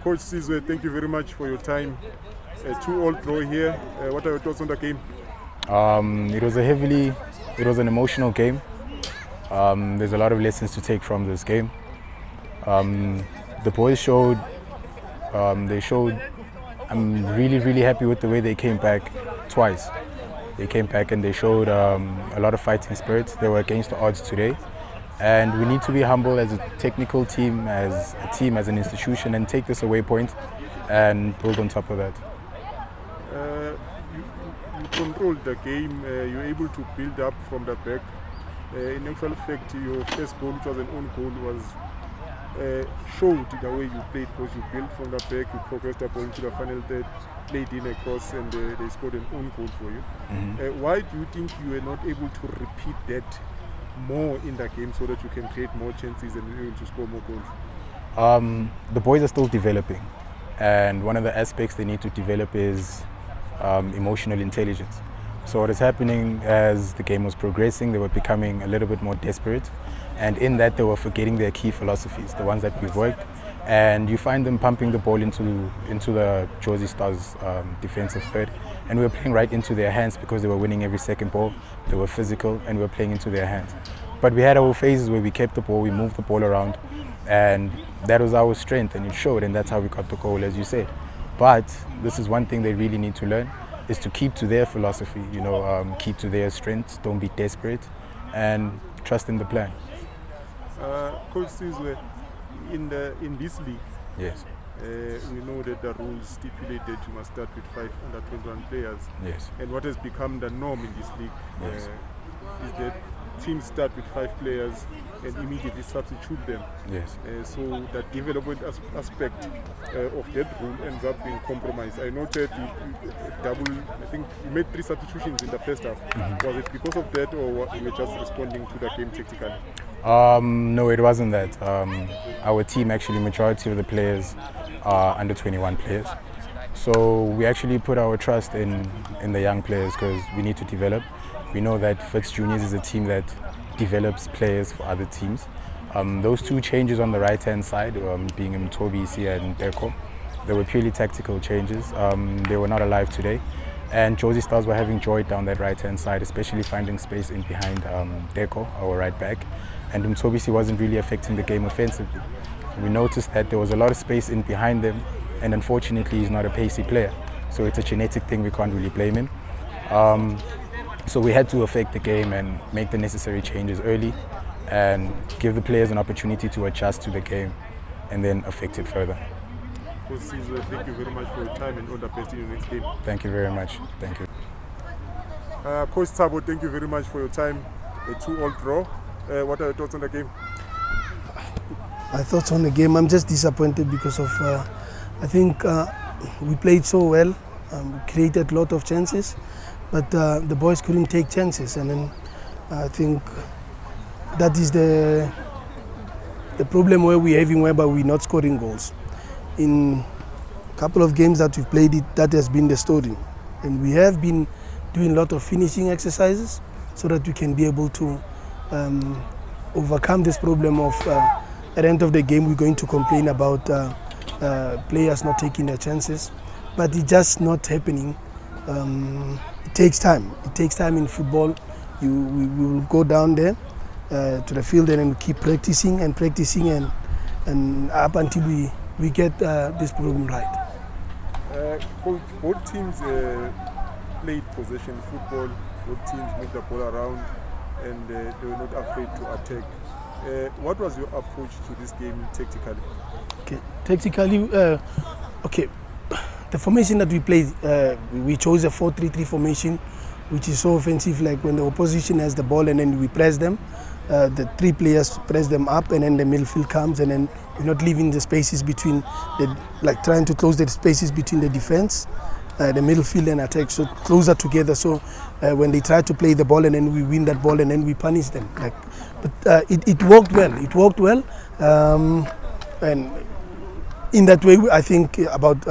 Coach Sizwe, thank you very much for your time. 2-2 draw here. What are your thoughts on the game? It was an emotional game. There's a lot of lessons to take from this game. The boys showed, I'm really happy with the way they came back twice. They came back and they showed a lot of fighting spirit. They were against the odds today. And we need to be humble as a technical team, as an institution, and take this away point and build on top of that. You controlled the game, you were able to build up from the back. In actual fact, your first goal, which was an own goal, was showed the way you played, because you built from the back, you progressed the ball into the final third, played in across, and they scored an own goal for you. Why do you think you were not able to repeat that more in the game, so that you can create more chances and be able to score more goals? The boys are still developing, and one of the aspects they need to develop is emotional intelligence. So what is happening as the game was progressing, they were becoming a little bit more desperate, and in that they were forgetting their key philosophies, the ones that we've worked, and you find them pumping the ball into the Jozi Stars defensive third, and we were playing right into their hands because they were winning every second ball. They were physical and we were playing into their hands. But we had our phases where we kept the ball, we moved the ball around, and that was our strength, and it showed, and that's how we got the goal, as you said. But this is one thing they really need to learn, is to keep to their philosophy, keep to their strengths, don't be desperate, and trust in the plan. Coach Sizwe, in this league, yes, we know that the rules stipulate that you must start with 5 under-21 players. Yes. And what has become the norm in this league is that teams start with 5 players and immediately substitute them. Yes. So the development aspect of that rule ends up being compromised. I noted I think you made 3 substitutions in the first half. Was it because of that, or you were just responding to the game tactically? No, it wasn't that. Our team, actually, majority of the players are under 21 players. So we actually put our trust in the young players, because we need to develop. We know that Wits Juniors is a team that develops players for other teams. Those 2 changes on the right-hand side, being Mtobisi and Deko, they were purely tactical changes. They were not alive today. And Jozi Stars were having joy down that right-hand side, especially finding space in behind Deko, our right back. And Mtobisi wasn't really affecting the game offensively. We noticed that there was a lot of space in behind them, and unfortunately he's not a pacey player. So it's a genetic thing, we can't really blame him. So we had to affect the game and make the necessary changes early and give the players an opportunity to adjust to the game and then affect it further. Coach Sizwe, thank you very much for your time, and all the best in your next game. Thank you very much. Thank you. Coach Thabo, thank you very much for your time. A 2-2 draw. What are your thoughts on the game? My thoughts on the game, I'm just disappointed because of, I think we played so well, we created a lot of chances, but the boys couldn't take chances, and then I think that is the problem where we're having, whereby we're not scoring goals. In a couple of games that we've played, that has been the story, and we have been doing a lot of finishing exercises so that we can be able to overcome this problem of at the end of the game we're going to complain about players not taking their chances, but it's just not happening. It takes time. It takes time in football. We will go down there to the field and then keep practicing and up until we get this problem right. Both teams played possession football. Both teams moved the ball around, and they were not afraid to attack. What was your approach to this game tactically? Okay, tactically, the formation that we played, we chose a 4-3-3 formation, which is so offensive. Like when the opposition has the ball and then we press them, the 3 players press them up, and then the midfield comes, and then we're not leaving the spaces between trying to close the spaces between the defense, the midfield and attack, so closer together. So when they try to play the ball and then we win that ball and then we punish them. But it worked well. It worked well, and in that way, I think about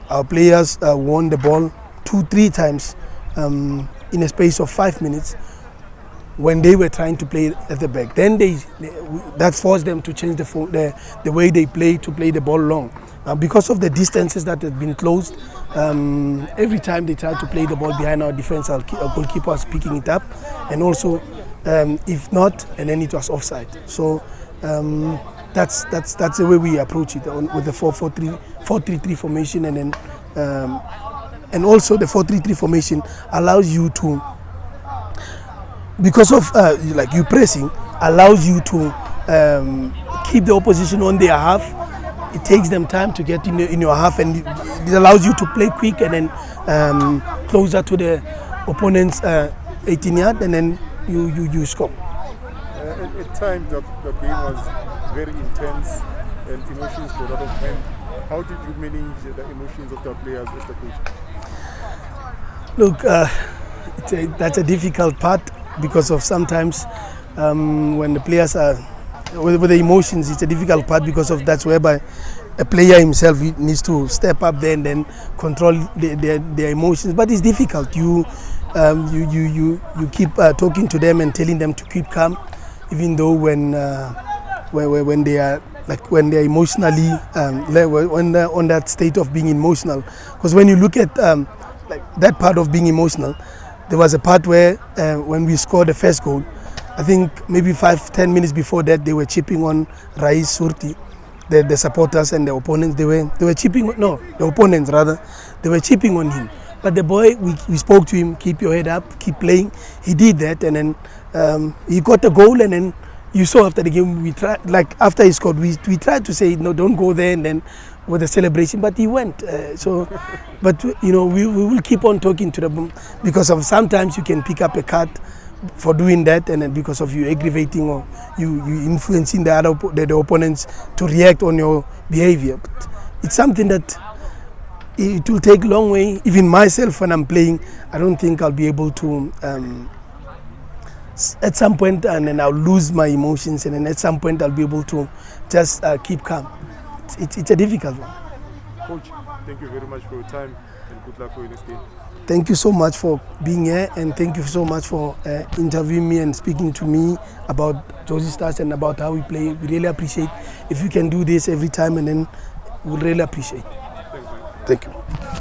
our players won the ball 2-3 times in a space of 5 minutes. when they were trying to play at the back. Then that forced them to change the way they play to play the ball long. Because of the distances that have been closed, every time they try to play the ball behind our defense, our goalkeeper was picking it up, and also if not, and then it was offside. So that's the way we approach it with the 4-3-3 formation, and then and also the 4-3-3 formation allows you to, because of like you pressing, allows you to keep the opposition on their half. It takes them time to get in your half, and it allows you to play quick and then closer to the opponent's 18-yard, and then you score. At times the game was very intense and emotions got out of hand. How did you manage the emotions of the players as the coach? Look, that's a difficult part, because of sometimes when the players are with the emotions, it's a difficult part, because of that's whereby a player himself needs to step up there and then control their emotions. But it's difficult. You keep talking to them and telling them to keep calm, even though when they are when they're emotionally when they're on that state of being emotional. Because when you look at like that part of being emotional, there was a part where when we scored the first goal, I think maybe 5-10 minutes before that, they were chipping on Rais Surti, the supporters and the opponents. They were chipping, no, the opponents rather, they were chipping on him. But the boy, we spoke to him, keep your head up, keep playing. He did that, and then he got a goal, and then you saw after the game, we tried, like after he scored, we tried to say, no, don't go there, and then with the celebration, but he went. But you know, we will keep on talking to them, because of sometimes you can pick up a card for doing that, and then because of you aggravating or you influencing the opponents to react on your behavior. But it's something that it will take a long way. Even myself, when I'm playing, I don't think I'll be able to at some point, and then I'll lose my emotions, and then at some point I'll be able to just keep calm. It's a difficult one. Coach, thank you very much for your time, and good luck for your next game. Thank you so much for being here, and thank you so much for interviewing me and speaking to me about Jozi Stars and about how we play. We really appreciate if you can do this every time, and then we'll really appreciate. Thank you. Thank you.